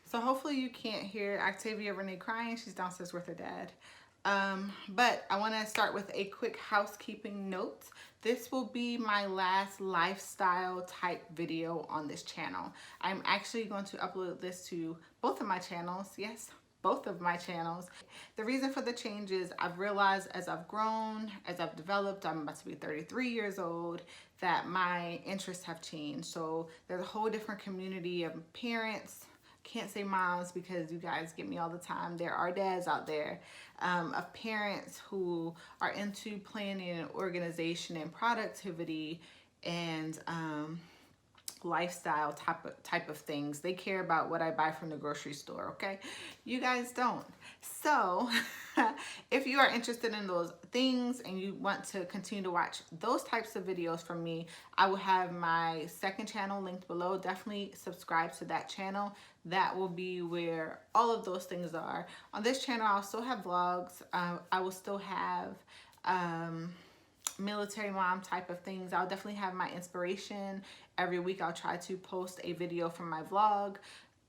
So hopefully you can't hear Octavia Renee crying. She's downstairs with her dad. But I want to start with a quick housekeeping note. This will be my last lifestyle type video on this channel. I'm actually going to upload this to both of my channels. Yes, both of my channels. The reason for the change is I've realized as I've grown, as I've developed, I'm about to be 33 years old, that my interests have changed. So there's a whole different community of parents, can't say moms because you guys get me all the time. There are dads out there, of parents who are into planning and organization and productivity and lifestyle type of things. They care about what I buy from the grocery store, okay? You guys don't. So if you are interested in those things and you want to continue to watch those types of videos from me, I will have my second channel linked below. Definitely subscribe to that channel. That will be where all of those things are. On this channel, I'll still have vlogs. I will still have military mom type of things. I'll definitely have my inspiration. Every week I'll try to post a video from my vlog.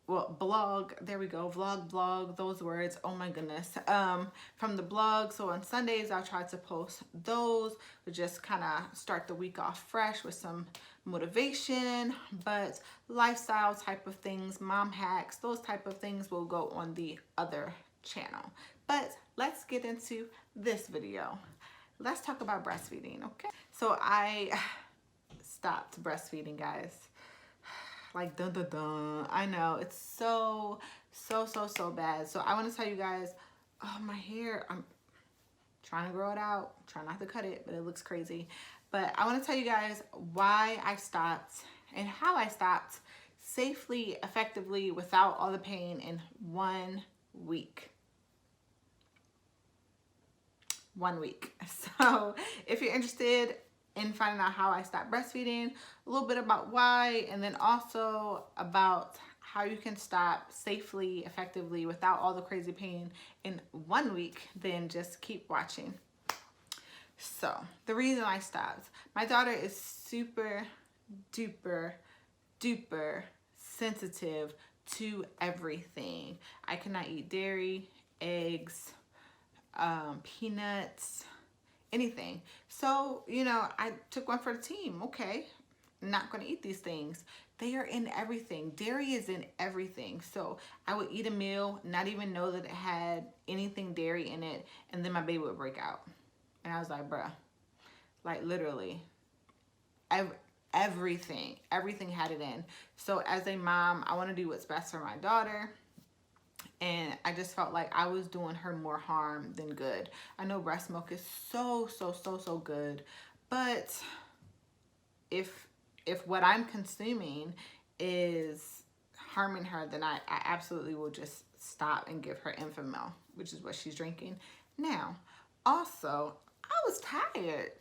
Well, blog, there we go, vlog, those words, oh my goodness. From the blog, so on Sundays I'll try to post those to just kind of start the week off fresh with some motivation, but lifestyle type of things, mom hacks, those type of things will go on the other channel. But let's get into this video. Let's talk about breastfeeding, okay? So I stopped breastfeeding, guys. Like, dun dun dun. I know, it's so bad. So I want to tell you guys, oh, my hair, I'm trying to grow it out. Try not to cut it, but it looks crazy. But I want to tell you guys why I stopped and how I stopped safely, effectively, without all the pain in 1 week. 1 week. So if you're interested in finding out how I stopped breastfeeding, a little bit about why, and then also about how you can stop safely, effectively, without all the crazy pain in 1 week, then just keep watching. So the reason I stopped, my daughter is super duper sensitive to everything. I cannot eat dairy, eggs, peanuts, anything. So, you know, I took one for the team. Okay, not going to eat these things. They are in everything. Dairy is in everything. So I would eat a meal, not even know that it had anything dairy in it, and then my baby would break out. And I was like, bruh, like literally everything had it in. So as a mom, I want to do what's best for my daughter. And I just felt like I was doing her more harm than good. I know breast milk is so good, but if what I'm consuming is harming her, then I absolutely will just stop and give her infant milk, which is what she's drinking now. Also, I was tired.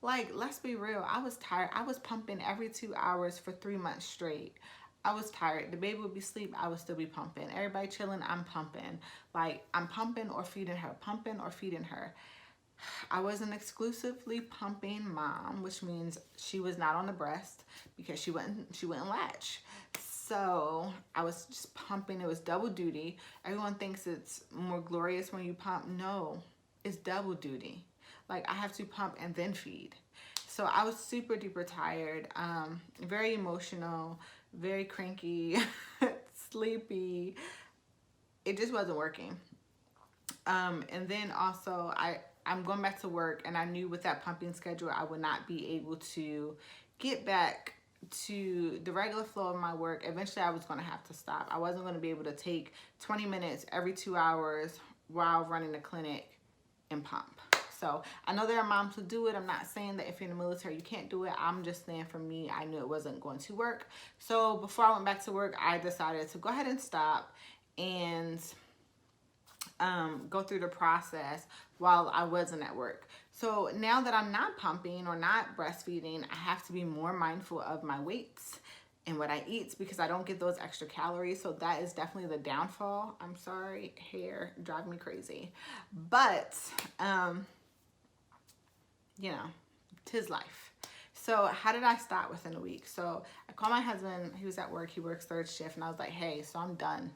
Like, let's be real, I was tired. I was pumping every 2 hours for 3 months straight. I was tired. The baby would be asleep, I would still be pumping. Everybody chilling, I'm pumping. Like, I'm pumping or feeding her, pumping or feeding her. I wasn't exclusively pumping mom, which means she was not on the breast because she wouldn't latch. So I was just pumping. It was double duty. Everyone thinks it's more glorious when you pump. No, it's double duty. Like, I have to pump and then feed. So I was super duper tired, very emotional, very cranky, sleepy. It just wasn't working. And then also I'm going back to work, and I knew with that pumping schedule, I would not be able to get back to the regular flow of my work. Eventually I was going to have to stop. I wasn't going to be able to take 20 minutes every 2 hours while running the clinic and pump. So I know there are moms who do it. I'm not saying that if you're in the military you can't do it. I'm just saying for me, I knew it wasn't going to work. So before I went back to work, I decided to go ahead and stop and go through the process while I wasn't at work. So now that I'm not pumping or not breastfeeding, I have to be more mindful of my weights and what I eat because I don't get those extra calories. So that is definitely the downfall. I'm sorry, hair drive me crazy. But, you know, 'tis life. So how did I start within a week? So I called my husband. He was at work. He works third shift. And I was like, hey, so I'm done.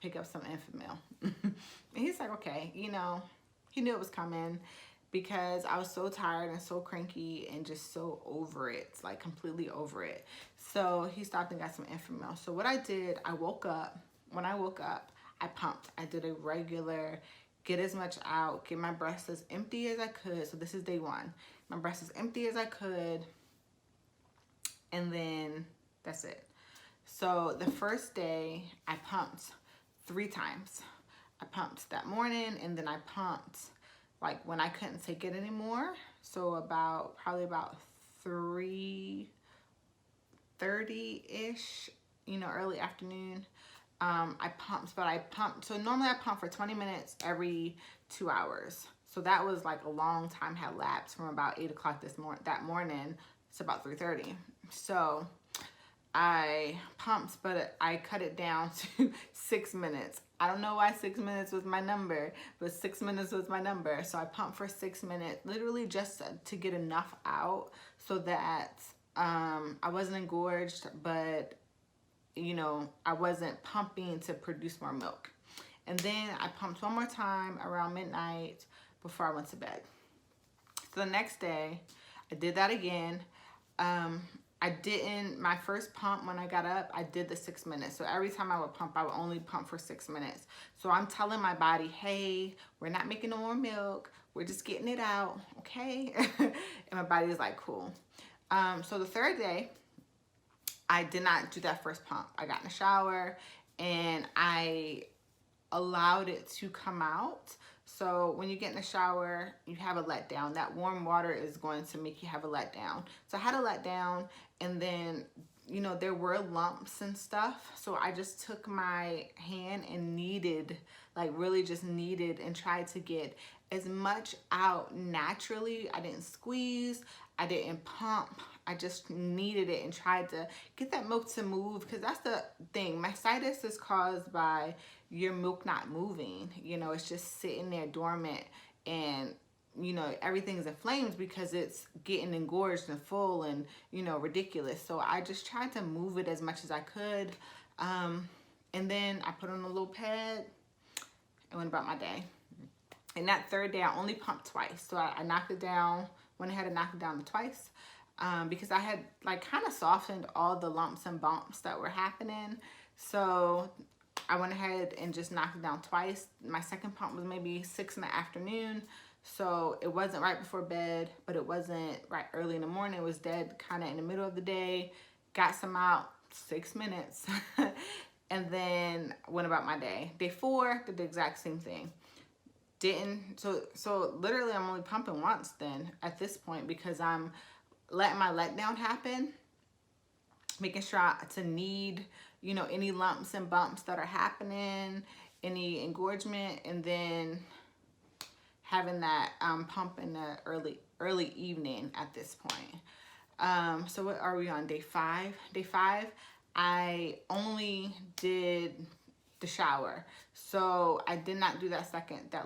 Pick up some Enfamil. And he's like, okay. You know, he knew it was coming because I was so tired and so cranky and just so over it, like completely over it. So he stopped and got some Enfamil. So what I did, I woke up. When I woke up, I pumped. I did a regular get as much out, get my breast as empty as I could. So this is day one. My breast as empty as I could. And then that's it. So the first day I pumped 3 times. I pumped that morning, and then I pumped like when I couldn't take it anymore. So probably about 3:30-ish, you know, early afternoon. I pumped, so normally I pump for 20 minutes every 2 hours. So that was like a long time had lapsed from about 8 o'clock that morning to about 3:30. So I pumped, but I cut it down to 6 minutes. I don't know why 6 minutes was my number, but 6 minutes was my number. So I pumped for 6 minutes, literally just to get enough out so that I wasn't engorged, but you know, I wasn't pumping to produce more milk. And then I pumped one more time around midnight before I went to bed. So the next day, I did that again. My first pump when I got up, I did the 6 minutes. So every time I would pump, I would only pump for 6 minutes. So I'm telling my body, hey, we're not making no more milk. We're just getting it out, okay? And my body is like, cool. So the third day, I did not do that first pump. I got in the shower and I allowed it to come out. So when you get in the shower, you have a letdown. That warm water is going to make you have a letdown. So I had a letdown, and then, you know, there were lumps and stuff. So I just took my hand and kneaded, like really just kneaded, and tried to get as much out naturally. I didn't squeeze. I didn't pump. I just kneaded it and tried to get that milk to move, because that's the thing. Mastitis is caused by your milk not moving. You know, it's just sitting there dormant, and you know, everything's in flames because it's getting engorged and full and, you know, ridiculous. So I just tried to move it as much as I could. And then I put on a little pad and went about my day. And that third day, I only pumped twice. So I knocked it down, went ahead and knocked it down to twice, because I had like kind of softened all the lumps and bumps that were happening. So I went ahead and just knocked it down twice. My second pump was maybe 6 in the afternoon. So it wasn't right before bed, but it wasn't right early in the morning. It was dead kind of in the middle of the day. Got some out, 6 minutes. And then went about my day. Day 4, did the exact same thing. So literally I'm only pumping once then at this point, because I'm letting my letdown happen, making sure to knead, you know, any lumps and bumps that are happening, any engorgement, and then having that pump in the early evening at this point. So what are we on, day 5? Day 5, I only did the shower. So I did not do that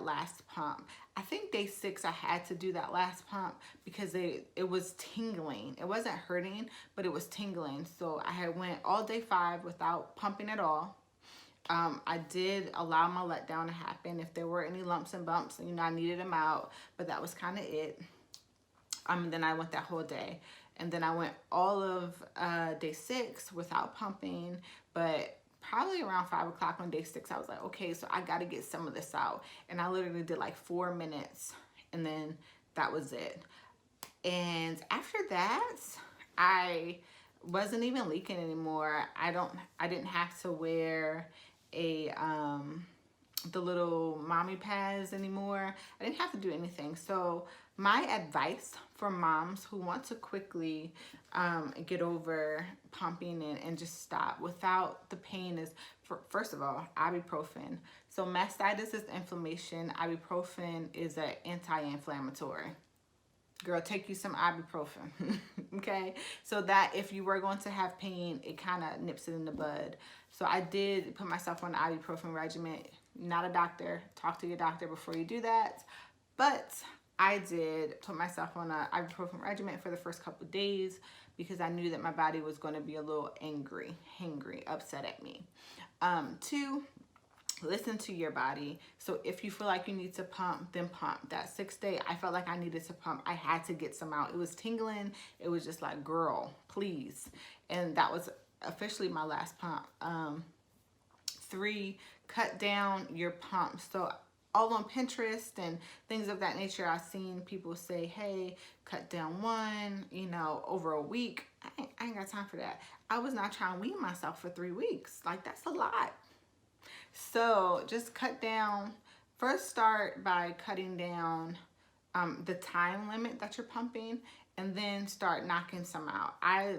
last pump. I think day 6 I had to do that last pump because it was tingling. It wasn't hurting, but it was tingling. So I had went all day 5 without pumping at all. I did allow my letdown to happen. If there were any lumps and bumps, you know, I needed them out, but that was kind of it. Then I went that whole day. And then I went all of day 6 without pumping, but probably around 5 o'clock on day 6, I was like, okay, so I got to get some of this out. And I literally did like 4 minutes, and then that was it. And after that, I wasn't even leaking anymore. I didn't have to wear the little mommy pads anymore. I didn't have to do anything. So my advice for moms who want to quickly get over pumping and just stop without the pain is, first of all, ibuprofen. So mastitis is inflammation. Ibuprofen is an anti-inflammatory. Girl, take you some ibuprofen. Okay? So that if you were going to have pain, it kind of nips it in the bud. So I did put myself on the ibuprofen regimen. Not a doctor. Talk to your doctor before you do that. But I did put myself on a ibuprofen regimen for the first couple of days because I knew that my body was going to be a little angry, hangry, upset at me. 2, listen to your body. So if you feel like you need to pump, then pump. That 6th day, I felt like I needed to pump. I had to get some out. It was tingling. It was just like, girl, please. And that was officially my last pump. 3, cut down your pumps. So all on Pinterest and things of that nature, I've seen people say, hey, cut down 1, you know, over a week. I ain't got time for that. I was not trying to wean myself for 3 weeks. Like, that's a lot. So just cut down. First, start by cutting down the time limit that you're pumping, and then start knocking some out. I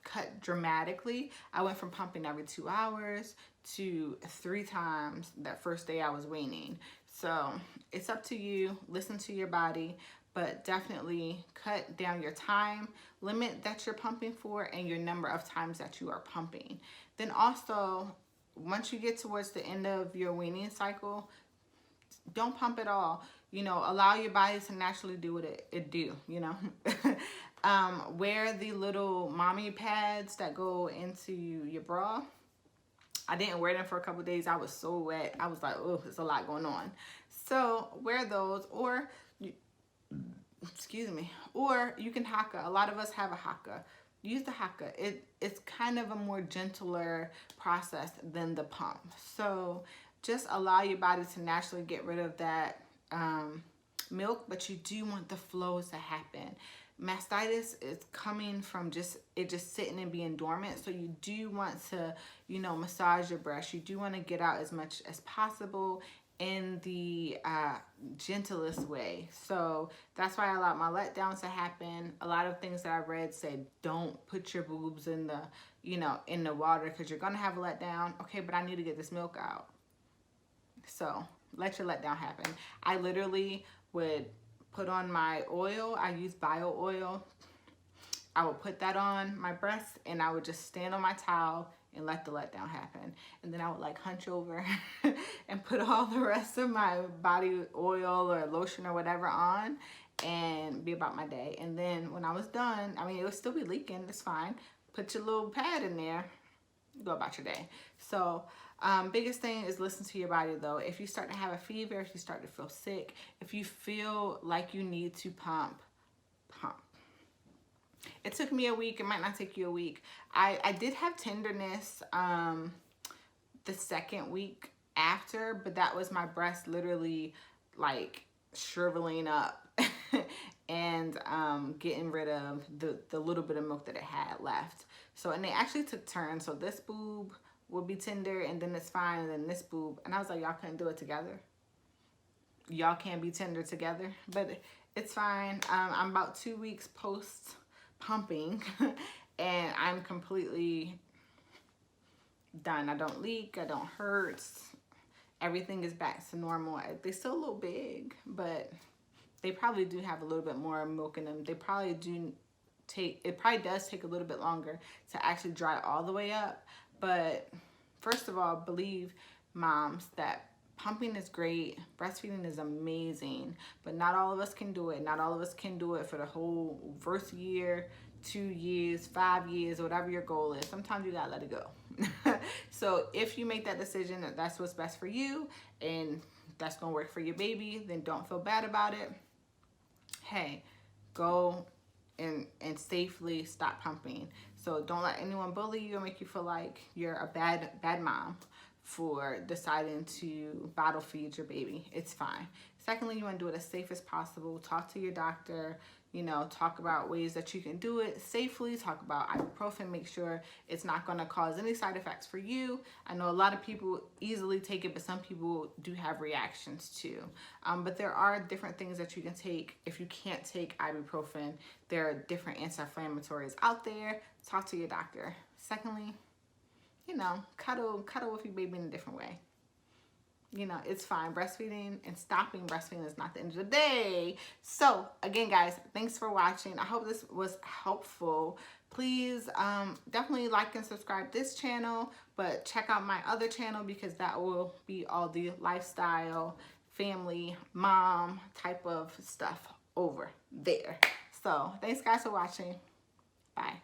cut dramatically. I went from pumping every 2 hours to 3 times that first day I was weaning. So it's up to you. Listen to your body, but definitely cut down your time limit that you're pumping for and your number of times that you are pumping. Then also, once you get towards the end of your weaning cycle, don't pump at all. You know, allow your body to naturally do what it do, you know. Wear the little mommy pads that go into your bra. I didn't wear them for a couple of days. I was so wet. I was like, oh, there's a lot going on. So wear those, or excuse me, or you can haka. A lot of us have a haka. Use the haka. It's kind of a more gentler process than the pump. So just allow your body to naturally get rid of that milk, but you do want the flows to happen. Mastitis is coming from just sitting and being dormant. So you do want to, you know, massage your breast. You do want to get out as much as possible in the gentlest way. So that's why I allowed my letdowns to happen. A lot of things that I read say don't put your boobs in the, you know, in the water because you're gonna have a letdown. Okay, but I need to get this milk out. So let your letdown happen. I literally would put on my oil. I use bio oil. I would put that on my breast and I would just stand on my towel and let the letdown happen. And then I would like hunch over and put all the rest of my body oil or lotion or whatever on and be about my day. And then when I was done, I mean, it would still be leaking. It's fine. Put your little pad in there. Go about your day. So biggest thing is listen to your body though. If you start to have a fever, if you start to feel sick, if you feel like you need to pump, pump. It took me a week. It might not take you a week. I did have tenderness the 2nd week after, but that was my breast literally like shriveling up and getting rid of the little bit of milk that it had left. So, and they actually took turns. So this boob would be tender and then it's fine, and then this boob. And I was like, y'all couldn't do it together. Y'all can't be tender together, but it's fine. I'm about 2 weeks post pumping and I'm completely done. I don't leak, I don't hurt. Everything is back to normal. They're still a little big, but they probably do have a little bit more milk in them. They probably do take, it probably does take a little bit longer to actually dry all the way up. But first of all, believe moms that pumping is great, breastfeeding is amazing, but not all of us can do it. Not all of us can do it for the whole first year, 2 years, 5 years, whatever your goal is. Sometimes you gotta let it go. So if you make that decision that that's what's best for you and that's gonna work for your baby, then don't feel bad about it. Hey, go and safely stop pumping. So don't let anyone bully you or make you feel like you're a bad mom for deciding to bottle feed your baby. It's fine. Secondly, you want to do it as safe as possible. Talk to your doctor, you know, talk about ways that you can do it safely. Talk about ibuprofen. Make sure it's not going to cause any side effects for you. I know a lot of people easily take it, but some people do have reactions too. But there are different things that you can take if you can't take ibuprofen. There are different anti-inflammatories out there. Talk to your doctor. Secondly, you know, cuddle with your baby in a different way. You know, it's fine. Breastfeeding and stopping breastfeeding is not the end of the day. So again, guys, thanks for watching. I hope this was helpful. Please definitely like and subscribe this channel, but check out my other channel because that will be all the lifestyle, family, mom type of stuff over there. So thanks guys for watching. Bye.